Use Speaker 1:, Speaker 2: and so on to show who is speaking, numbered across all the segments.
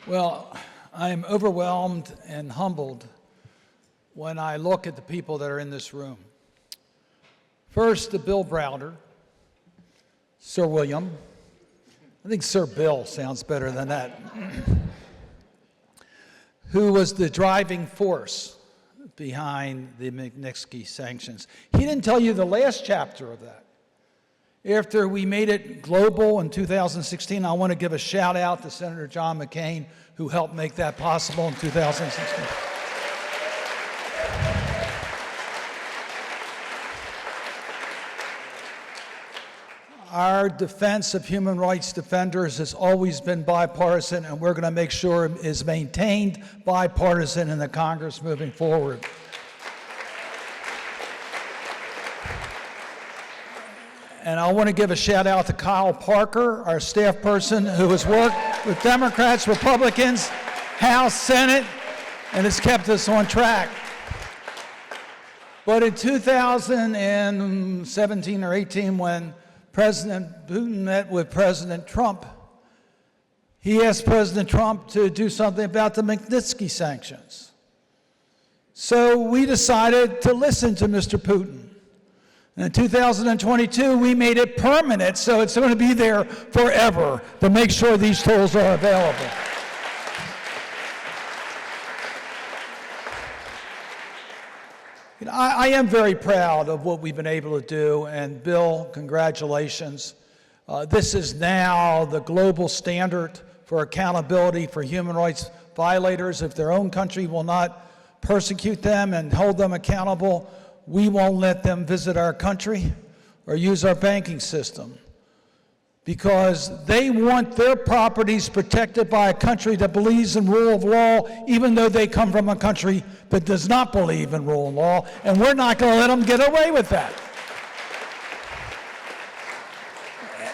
Speaker 1: Well, I am overwhelmed and humbled when I look at the people that are in this room. First, the Bill Browder, Sir William. I think Sir Bill sounds better than that. Who was the driving force behind the Magnitsky sanctions. He didn't tell you the last chapter of that. After we made it global in 2016, I want to give a shout out to Senator John McCain, who helped make that possible in 2016. Our defense of human rights defenders has always been bipartisan, and we're going to make sure it is maintained bipartisan in the Congress moving forward. And I want to give a shout out to Kyle Parker, our staff person who has worked with Democrats, Republicans, House, Senate, and has kept us on track. But in 2017 or 18, when President Putin met with President Trump, he asked President Trump to do something about the Magnitsky sanctions. So we decided to listen to Mr. Putin. And in 2022, we made it permanent, so it's going to be there forever to make sure these tools are available. I am very proud of what we've been able to do, and Bill, congratulations. This is now the global standard for accountability for human rights violators. If their own country will not persecute them and hold them accountable, we won't let them visit our country or use our banking system, because they want their properties protected by a country that believes in rule of law, even though they come from a country that does not believe in rule of law, and we're not going to let them get away with that.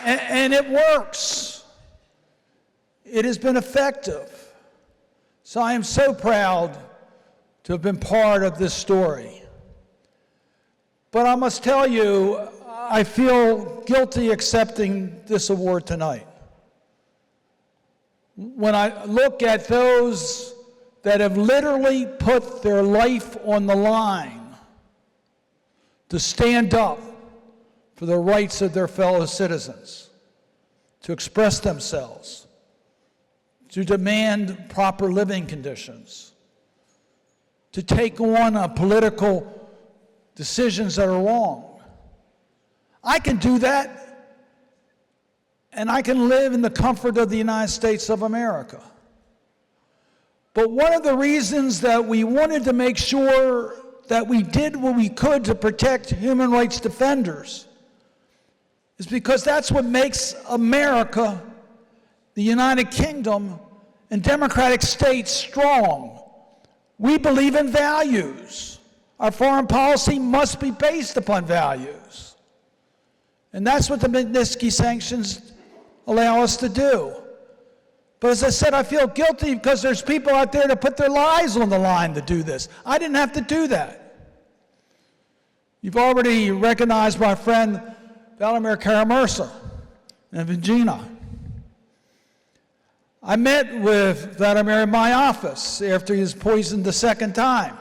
Speaker 1: And it works. It has been effective. So I am so proud to have been part of this story. But I must tell you, I feel guilty accepting this award tonight. When I look at those that have literally put their life on the line to stand up for the rights of their fellow citizens, to express themselves, to demand proper living conditions, to take on political decisions that are wrong. I can do that, and I can live in the comfort of the United States of America. But one of the reasons that we wanted to make sure that we did what we could to protect human rights defenders is because that's what makes America, the United Kingdom, and democratic states strong. We believe in values. Our foreign policy must be based upon values. And that's what the Magnitsky sanctions allow us to do. But as I said, I feel guilty because there's people out there that put their lives on the line to do this. I didn't have to do that. You've already recognized my friend Vladimir Kara-Murza and Virginia. I met with Vladimir in my office after he was poisoned the second time.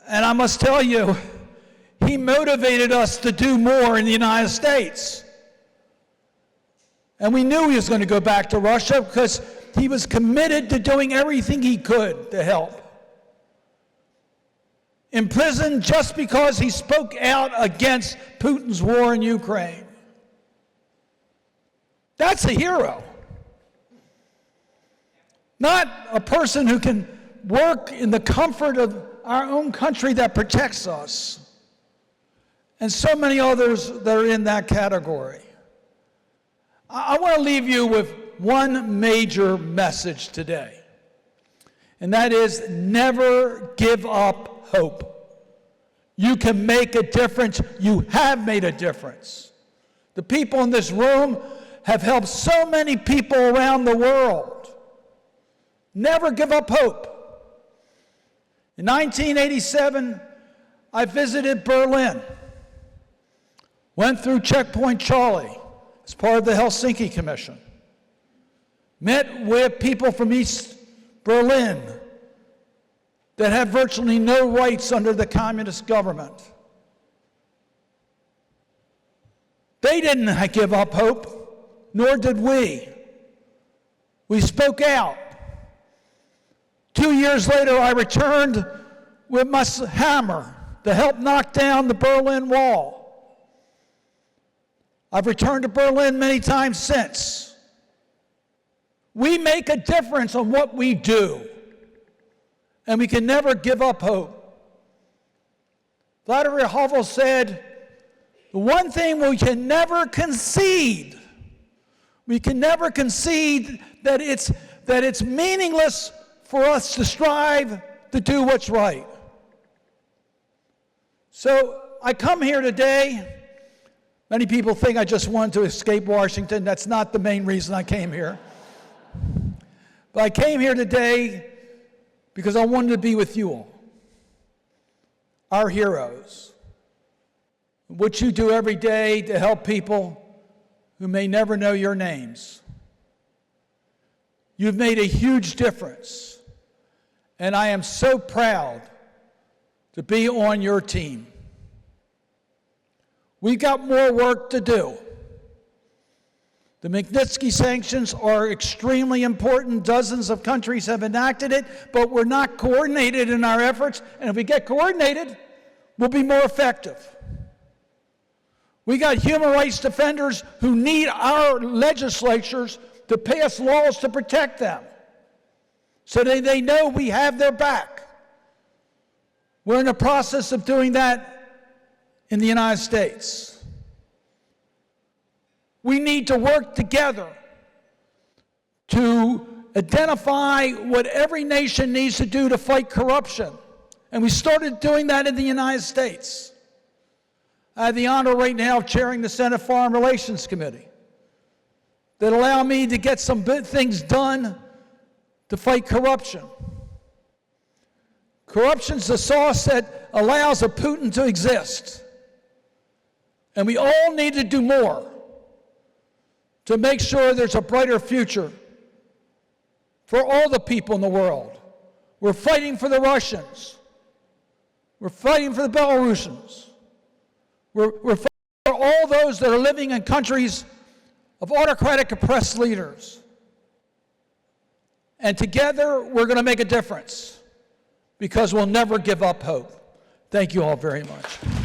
Speaker 1: And I must tell you, he motivated us to do more in the United States. And we knew he was going to go back to Russia because he was committed to doing everything he could to help. In prison just because he spoke out against Putin's war in Ukraine. That's a hero. Not a person who can work in the comfort of our own country that protects us, and so many others that are in that category. I want to leave you with one major message today, and that is never give up hope. You can make a difference. You have made a difference. The people in this room have helped so many people around the world. Never give up hope. In 1987, I visited Berlin, went through Checkpoint Charlie as part of the Helsinki Commission. met with people from East Berlin that have virtually no rights under the communist government. They didn't give up hope, nor did we. We spoke out. 2 years later, I returned with my hammer to help knock down the Berlin Wall. I've returned to Berlin many times since. We make a difference on what we do, and we can never give up hope. Vladimir Havel said, the one thing we can never concede, we can never concede that it's meaningless for us to strive to do what's right. So I come here today. Many people think I just wanted to escape Washington. That's not the main reason I came here. But I came here today because I wanted to be with you all, our heroes. What you do every day to help people who may never know your names. You've made a huge difference, and I am so proud to be on your team. We've got more work to do. The Magnitsky sanctions are extremely important. Dozens of countries have enacted it, but we're not coordinated in our efforts, and if we get coordinated, we'll be more effective. We got human rights defenders who need our legislatures to pass laws to protect them, so they know we have their back. We're in the process of doing that in the United States. We need to work together to identify what every nation needs to do to fight corruption. And we started doing that in the United States. I have the honor right now of chairing the Senate Foreign Relations Committee that allow me to get some big things done to fight corruption. Corruption's the sauce that allows a Putin to exist. And we all need to do more to make sure there's a brighter future for all the people in the world. We're fighting for the Russians. We're fighting for the Belarusians. We're fighting for all those that are living in countries of autocratic, oppressed leaders. And together, we're going to make a difference because we'll never give up hope. Thank you all very much.